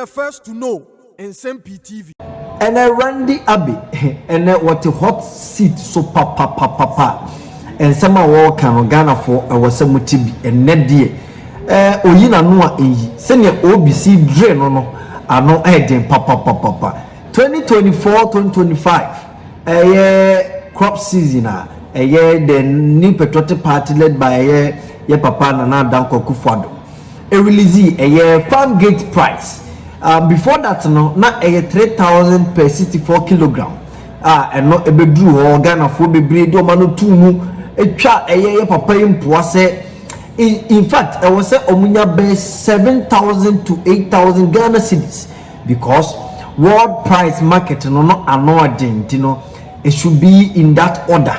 the first to know. Nsem-Pii TV. And Randy Abbey, and what a hot seat so papa. And some of can Ghana for a was some tibi and Nedie. Oyina noa senior OBC drain no ano heading papa 2024-2025 crop season the new patriotic party led by ye papa Nana Danko Kufuado release farm gate price before that no na 3,000 per 64 kilogram and no ebedru o Ghana for bebre do ma no tumu etwa ye papa impoa se. In fact, I was say omunya be 7,000 to 8,000 Ghana cedis because world price market no anodent, it should be in that order.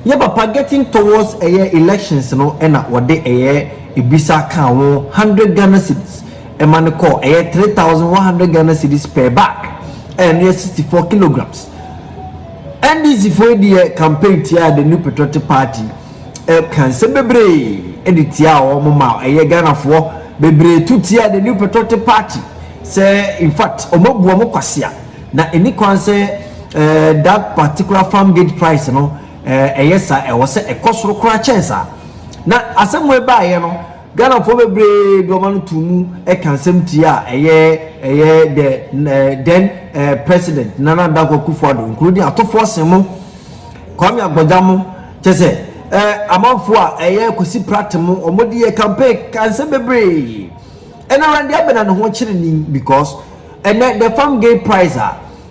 Yeah, papa getting towards elections, and what they ibisa can 100 Ghana cedis. A man call 3,100 Ghana cedis per bag and 64 kilograms. And this is for the campaign here, the new patriotic party. Can say bebre editia or mama Ghana for bebre tutia the new patriotic party say in fact omobu omokwasia na any kwan say that particular farm gate price no yes e was a kosoro kra chensa na asemwe ba ye no Ghana for bebre do manu tumu can semtia the then president Nana Danko Kufuado including atofo semo Kwame Agbodamo chese amafo a kosi pratem omodi campaign kan se bebre and Randy Abbey na ho kire ni because and the farm gate price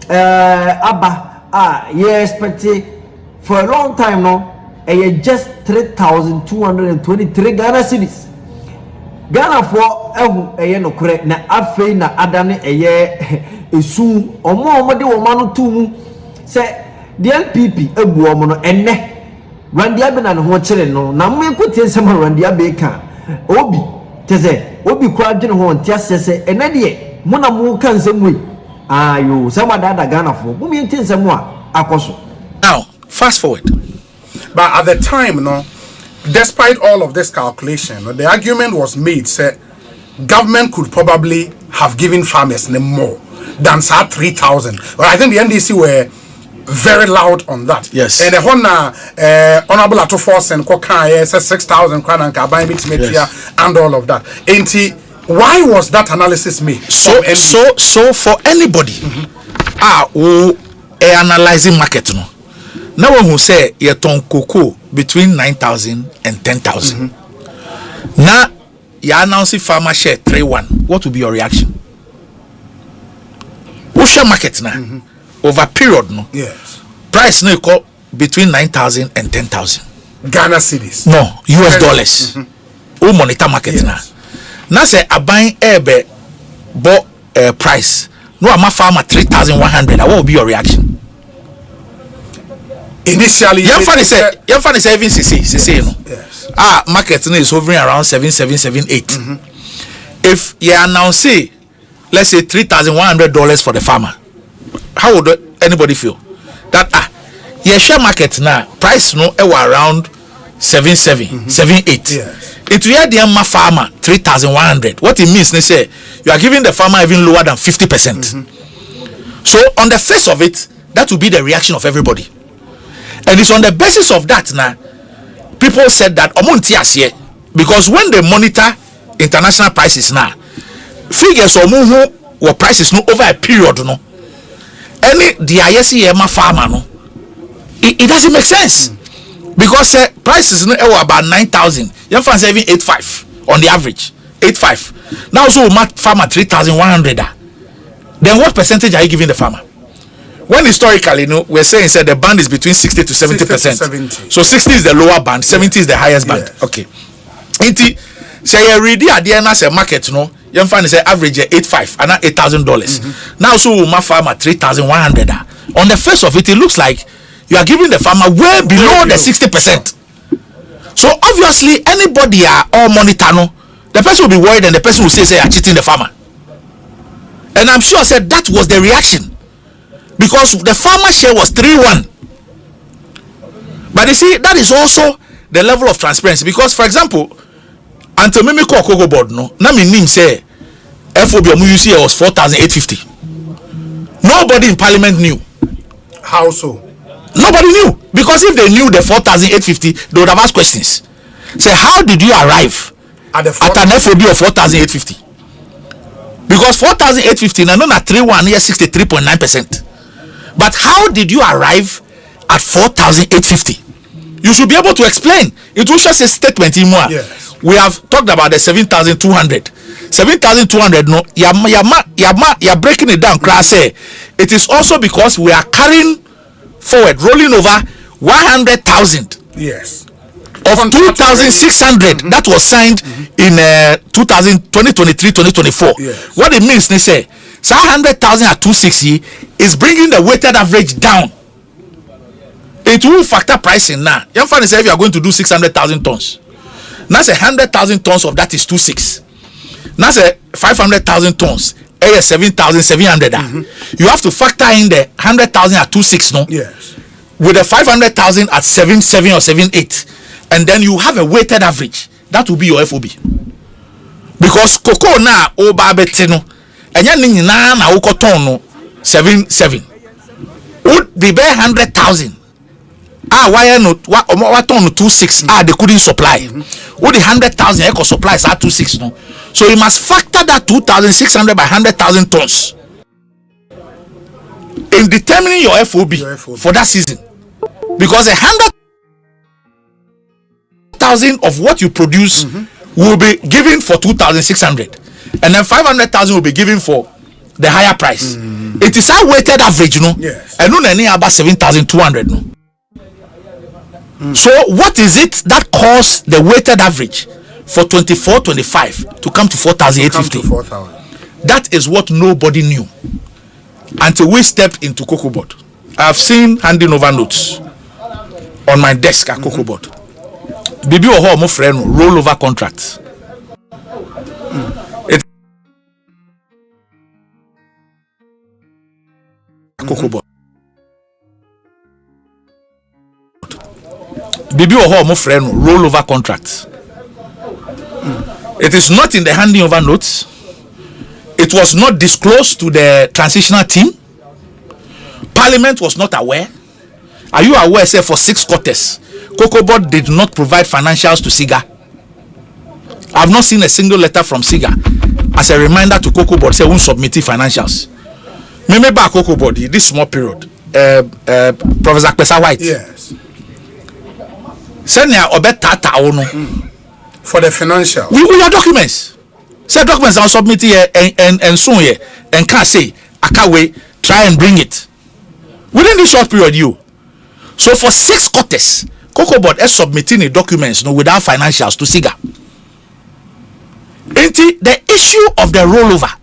aba expect for a long time no just 3,223 Ghana cedis Ghana for no correct na afei na adane esu omode wo manu tumu se the LPP ebu omo no enne Randy Abbey na ho kire no na mo ekotie nsem Randy Abbey ka obi teze obi kwa dwene ho ntiasese ene de mo na mo ka nsem we ayo sama dada Ghana for mo mi nti nsem a akoso. Now fast forward, but at the time no, despite all of this calculation, the argument was made say government could probably have given farmers more than 3,000. Well, I think the NDC were very loud on that. Yes. And the honorable Atofos and Koka says 6,000 crown and Kabay and all of that. And why was that analysis made? So for anybody who analyzing market no. Now when who say you ton cocoa between 9,000 and 10,000. Now you announce farmer share 3-1. What will be your reaction? What's your market now? Over period no. Yes. Price no equal between 9,000 and 10,000. Ghana cedis. No, US dollars. O monitor market now. Now say a buying ebe bought price. No, I'm a farmer 3,100. What will be your reaction? Initially, your fan is even CC no. Yes. Market is hovering around 7,778. If you announce let's say $3,100 for the farmer, how would anybody feel? That your share market now price no around 7,778. 7,8. Yes. It will the farmer 3,100. What it means, they say you are giving the farmer even lower than 50%. So on the face of it, that will be the reaction of everybody. And it's on the basis of that now people said that because when they monitor international prices now, figures or prices no over a period no. Any the ISEMA farmer no, it doesn't make sense because prices no about 9,000. Your fans having 8,500 on the average, 8,500. Now so farmer 3,100. Then what percentage are you giving the farmer? When historically, we're saying the band is between 60 to 70%. So 60 is the lower band, 70 is the highest band. Yes. Okay. Say you ready at the end as a market, you find say average 8,500 and $8,000. Now so my farmer 3,100. On the face of it, it looks like you are giving the farmer way below the 60%. So obviously anybody or monitor the person will be worried and the person will say you are cheating the farmer. And I'm sure I said that was the reaction. Because the farmer share was 3-1. But you see, that is also the level of transparency. Because, for example, until me call Cocoa Board, no, na me name say, FOB you see was 4,850. Nobody in parliament knew. How so? Nobody knew, because if they knew the 4,850, they would have asked questions. Say, how did you arrive at an FOB of 4,850? Because 4,850 now not 3.1 here 63.9%. But how did you arrive at 4,850? You should be able to explain. It was just a statement in more. Yes. We have talked about the 7,200. 7,200 no you're breaking it down. Class A. It is also because we are carrying forward, rolling over 100,000. Yes. Of 2,600 that was signed in 2023-2024. Yes. What it means, they say, 100,000 at 260 is bringing the weighted average down. It will factor pricing now. Young fan say if you are going to do 600,000 tons, now say 100,000 tons of that is 2.6. Now say 500,000 tons, 7,700. You have to factor in the 100,000 at 2.6, no? Yes. With the 500,000 at 7.7 or 7.8, and then you have a weighted average. That will be your FOB. Because cocoa na oba betino, and yan na ukoton no 7.7. Would be bare 100,000. Why not? What ton 2.6? They couldn't supply. Would the 100,000 eco supplies are 2.6 no? So you must factor that 2,600 by 100,000 tons in determining your FOB for that season, because 100,000 of what you produce will be given for 2,600, and then 500,000 will be given for the higher price. It is our weighted average, you know. Yes. And no any about 7,200, no. So what is it that caused the weighted average for 24-25 to come to 4,850? That is what nobody knew until we stepped into Cocoa Board. I've seen handing over notes on my desk at Cocoa Board. Bibi or my friend rollover contracts. Cocoa Board. Bibi or my friend rollover contracts. It is not in the handing over notes. It was not disclosed to the transitional team. Parliament was not aware. Are you aware, say, for 6 quarters, Cocoa Board did not provide financials to SIGA? I have not seen a single letter from SIGA as a reminder to Cocoa Board, say, won't submit financials. Maybe back Cocoa Board, this small period, Professor Pesa White. Yes. Send your obet tata for the financial. We have documents. Say documents are submitted here and soon here and can't say I can't wait. Try and bring it within this short period. So for 6 quarters, Cocoa Board is submitting the documents without financials to SIGA. Into the issue of the rollover.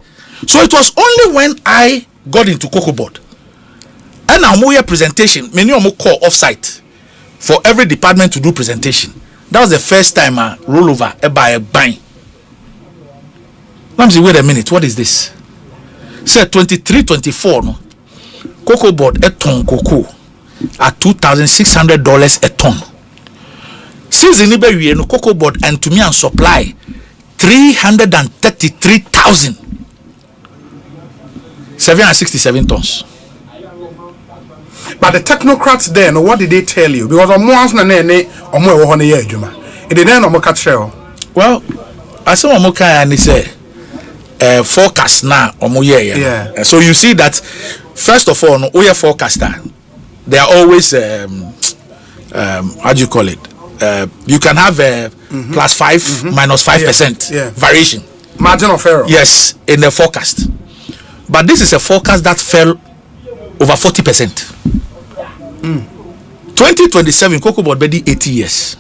So it was only when I got into Cocoa Board and now more presentation. Many of them call offsite for every department to do presentation. That was the first time I rollover by a buying. Let me see, wait a minute, what is this? Say 23-24 no. Cocoa Board a ton cocoa at $2,600 a ton. Since in Iberia no Cocoa Board and to me and supply 333,767 tons. But the technocrats then, what did they tell you? Because I'm more than any or more on the year, Juma. It didn't know catch. Well, I saw Moka and he said forecast now or more year. Yeah. So you see that first of all, no forecaster. They are always how do you call it? You can have plus 5 minus 5% variation. Margin of error. Yes, in the forecast. But this is a forecast that fell over 40%. 2027, Cocoa Board be 80 years.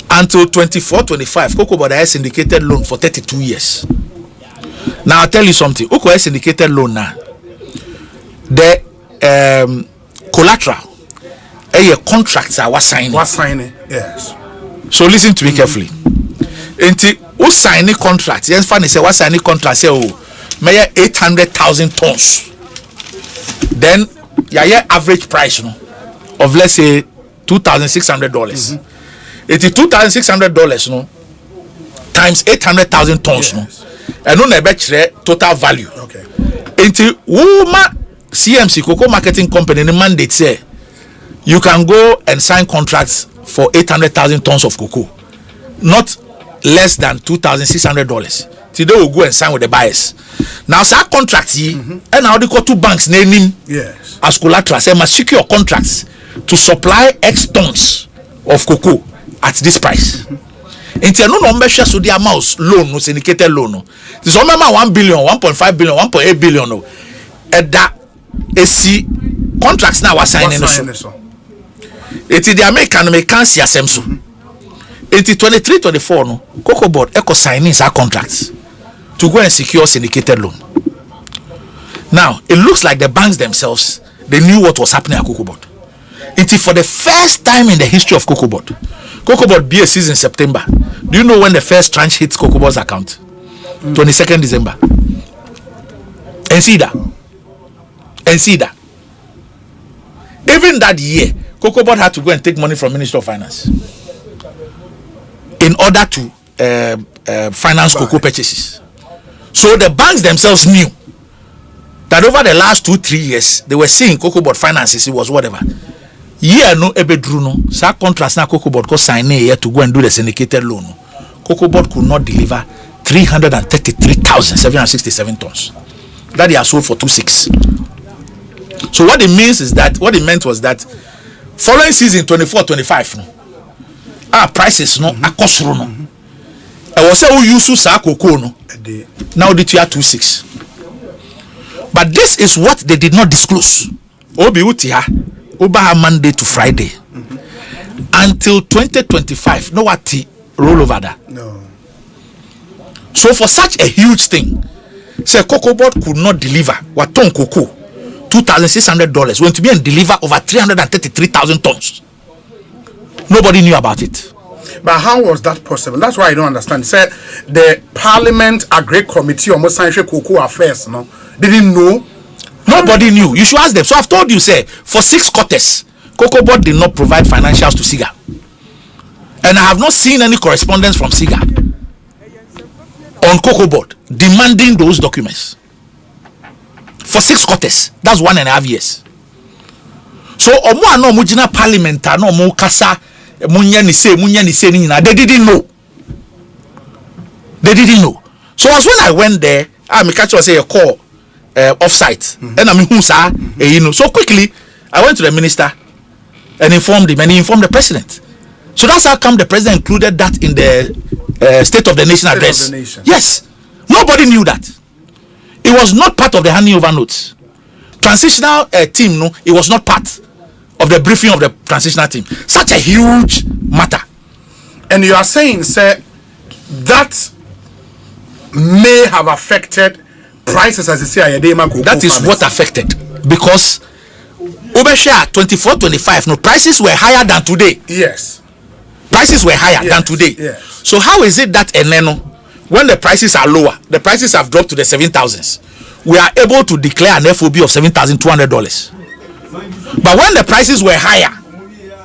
Until 24-25, Cocoa Board has syndicated loan for 32 years. Now I'll tell you something. Cocoa has syndicated loan now. The collateral, contracts are signing. Yes. So listen to me carefully. Until who sign the contract? Yes, funny say what sign the contract? Say may 800,000 tons. Then your average price of let's say $2,600. It is $2,600 times 800,000 tons. and no na total value. Okay. Into Wuma CMC Cocoa Marketing Company the mandate say you can go and sign contracts for 800,000 tons of cocoa, not less than $2,600. Today we'll go and sign with the buyers. Now, that contract, and now they got 2 banks naming as collateral. Say must secure contracts to supply X tons of cocoa at this price. Until no number shares so the amount loan, no syndicated loan. This one 1 billion, 1.5 billion, 1.8 billion. No, at that AC contracts now are signing. It is the American see so. It is 23-24 no Cocoa Board eco signing our contracts to go and secure syndicated loan. Now it looks like the banks themselves they knew what was happening at Cocoa Board. It is for the first time in the history of Cocoa Board. Cocoa Board BSCs in September. Do you know when the first tranche hits Cocoa Board's account? 22nd December. And see that. Even that year, Cocoa Board had to go and take money from Ministry of Finance in order to finance cocoa purchases. So the banks themselves knew that over the last 2-3 years they were seeing Cocoa Board finances. It was whatever. Yeah, no ebedru no. Sa contracts na Cocoa Board ko sign here to go and do the syndicated loan. Cocoa Board could not deliver 333,767 tons. That they are sold for 2.6. So what it means is that what it meant was that following season 24-25 no. Prices no akosoro no. I was say who use sa cocoa no. Now the tier 2.6. But this is what they did not disclose. Obi utia Oba Monday to Friday until 2025. No what rollover that. No. So for such a huge thing, say Cocoa Board could not deliver what ton cocoa $2,600 when to be and deliver over 333,000 tons. Nobody knew about it. But how was that possible? That's why I don't understand. Say the Parliament Agri Committee on Cocoa Affairs, no, didn't know. Nobody knew. You should ask them. So I've told you, say, for 6 quarters, Cocoa Board did not provide financials to SIGA. And I have not seen any correspondence from SIGA on Cocoa Board demanding those documents. For 6 quarters. That's 1.5 years. So, omo no mujina parliament no mo kasa munya ni say ni na. They didn't know. So as when I went there, I catch say a call off-site. And I mean who sa you know. So quickly I went to the minister and informed him, and he informed the president. So that's how come the president included that in the State of the Nation address. Yes. Nobody knew that. It was not part of the handing over notes. Transitional team, no, it was not part of the briefing of the transitional team. Such a huge matter. And you are saying, sir, that may have affected prices as you say. That is what affected, because Obesha 24-25, no, prices were higher than today. Yes. Prices were higher than today. Yes. So how is it that when the prices are lower, the prices have dropped to the 7,000s, we are able to declare an FOB of $7,200. But when the prices were higher,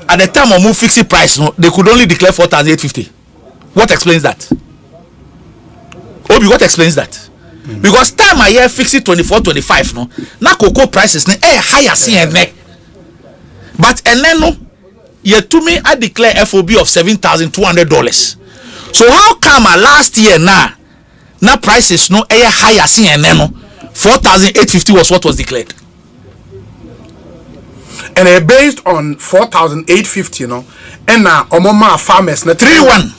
at the time of move fixed price, no, they could only declare 4,850. What explains that? Obi, what explains that? Because time I hear fixed 24-25, no, now cocoa prices higher CNA. But no, yet to me I declare FOB of $7,200. So how come last year now prices no higher CNA no 4,850 was what was declared. And based on 4,850, you know, and now omoma farmers na 3-1.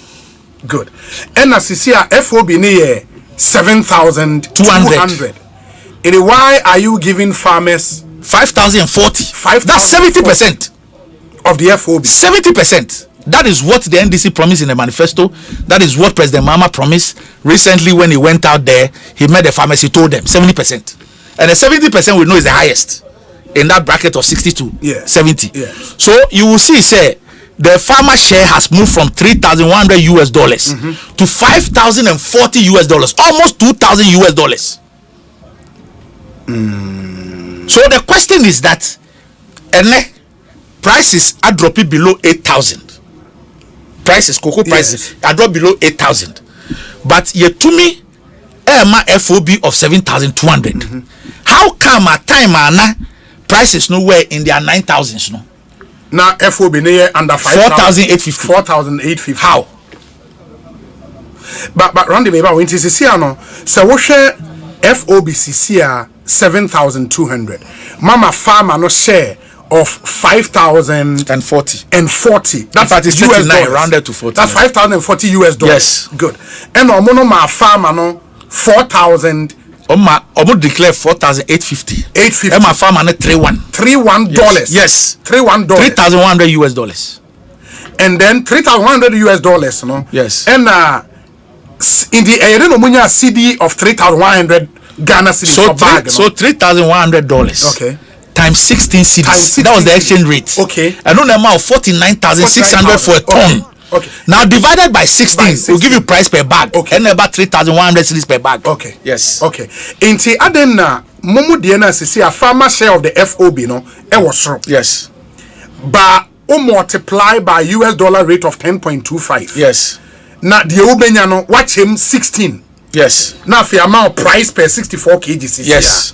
Good. And as you see, FOB near 7,200. Why are you giving farmers 5,040? That's 70% of the FOB. 70%. That is what the NDC promised in the manifesto. That is what President Mahama promised recently when he went out there. He met the farmers. He told them 70%, and the 70% we know is the highest in that bracket of 60 to 70. Yes. So you will see, say, the farmer share has moved from $3,100 to $5,040 almost $2,000. So the question is that, prices are dropping below 8,000. Prices, cocoa prices, are dropped below 8,000. But yet to me, ma FOB of 7,200. How come at time ana prices nowhere in their 9,000s no? Now FOB near under 4,850. 4,850. How? But Randy, maybe when you see no, so what share FOBCC 7,200. Mama farmer no share of 5,040. And 40. That's that is US dollars rounded to 40. That's 5,040 US dollars. Yes. Good. And omono ma farmer no 4,000. Omo declare 4,850. 850. And my farmer no $31 dollars. Yes. $3,100. 3,100 US dollars. And then 3,100 US dollars, no? Yes. And in the area no munya CD of 3,100 Ghana cedis So for bag. so $3,100. Okay. Times 16 cedis. Times 16 that was the exchange rate. Okay. And no amount of 49,600 for a ton. Okay. Now divided by 16, will give you price per bag. Okay. And about 3,100 cedis per bag. Okay. Yes. Okay. Inti adena momu diena sisi a farmer share of the FOB no e was so. Yes. But multiply by US dollar rate of 10.25. Yes. Now the ubenya no watch him 16. Yes. Now the amount price per 64 kg. Yes.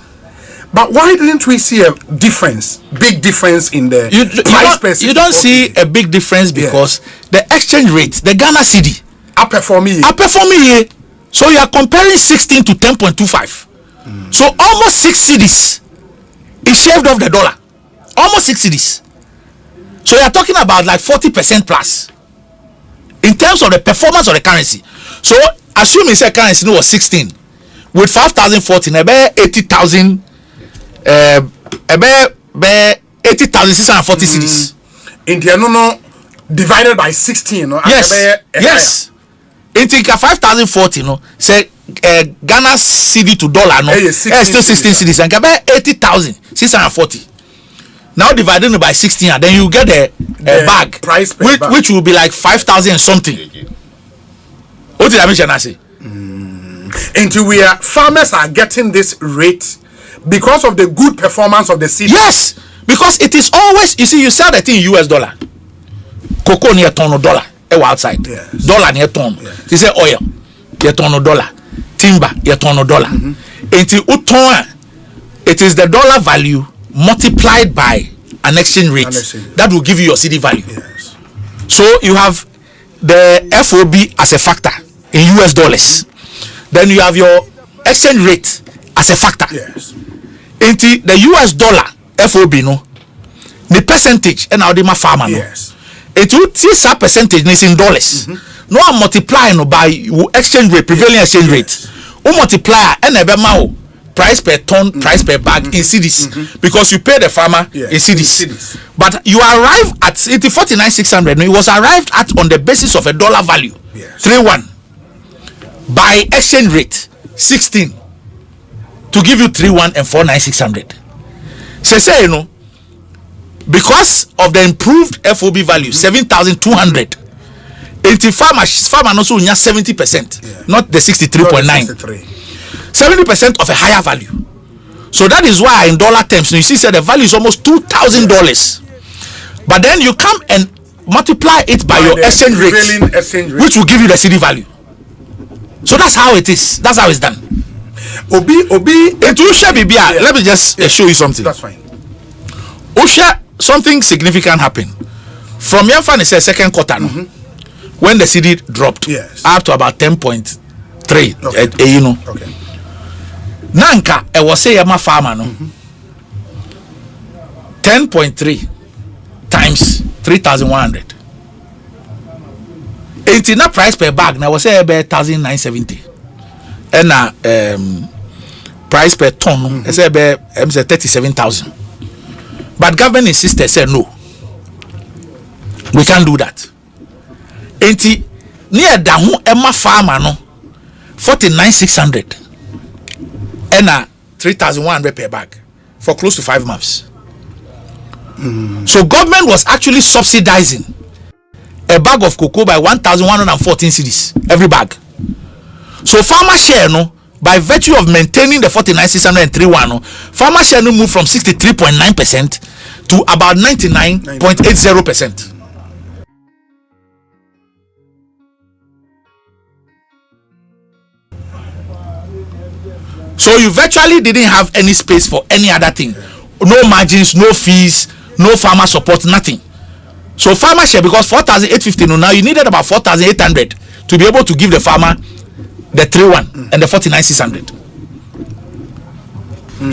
But why didn't we see a difference, big difference in the price per 64 you don't see a big difference because the exchange rate, the Ghana cedi, are performing. So you are comparing 16 to 10.25. So almost 6 cedis is shaved off the dollar. Almost 6 cedis. So you are talking about like 40% plus in terms of the performance of the currency. So assuming the currency was 16 with 5,014, about 80,000. 80,640 cedis. India no divided by 16. No? Yes. Yes. Inti 5,040 no. Say Ghana cedi to dollar no. Still 16 cedis and about 80,640. Now dividing it by 16 and then you get a bag price which, bag, which will be like 5,000 and something. What did I mention? I say? Into where farmers are getting this rate because of the good performance of the seed. Yes, because it is always, you see, you sell the thing in US dollar. Cocoa near ton of dollar. Outside. Yes. Dollar near ton. Yes. You say oil, near ton of dollar. Timber, near ton of dollar. It is the dollar value multiplied by an exchange rate that will give you your cedi value. Yes. So you have the FOB as a factor in US dollars. Then you have your exchange rate as a factor. Yes. Into the US dollar FOB no the percentage and how they farmer no. Yes. It will this percentage is in dollars. No I'm multiplying by exchange rate, prevailing exchange rate. O multiply and a price per ton, price per bag in cedis because you pay the farmer in cedis. But you arrive at 49,600. It was arrived at on the basis of a dollar value. Yes. 3.1 by exchange rate 16 to give you 3.1 and 4,9,600. Say you know because of the improved FOB value 7,200. Into farmer also 70%, not the 63.9. 70% of a higher value. So that is why in dollar terms you see the value is almost $2,000. But then you come and multiply it by your exchange rate, which will give you the cedi value. So that's how it is. That's how it's done. Obi it will share BBR. Let me just show you something. That's fine. Osha, something significant happened from Yanfan is a second quarter when the cedi dropped up to about 10.3. You know. Okay. Nanka I was say Yama farmer no 10.3 times 3,100. Ain't na price per bag now was say about 1,970. And price per ton I say about 37,000. But government insisted said no. We can't do that. Ain't near dahu Emma farmer no 49,600. And 3,100 per bag for close to 5 months. So government was actually subsidizing a bag of cocoa by 1,114 cedis every bag. So farmer share no by virtue of maintaining the 49,603 no, farmer share no moved from 63.9% to about 99.80%. So you virtually didn't have any space for any other thing. No margins, no fees, no farmer support, nothing. So farmer share, because 4,850 now, you needed about 4,800 to be able to give the farmer the 3-1 and the 49,600.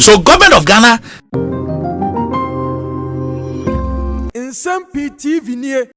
So government of Ghana Nsem-Pii TV near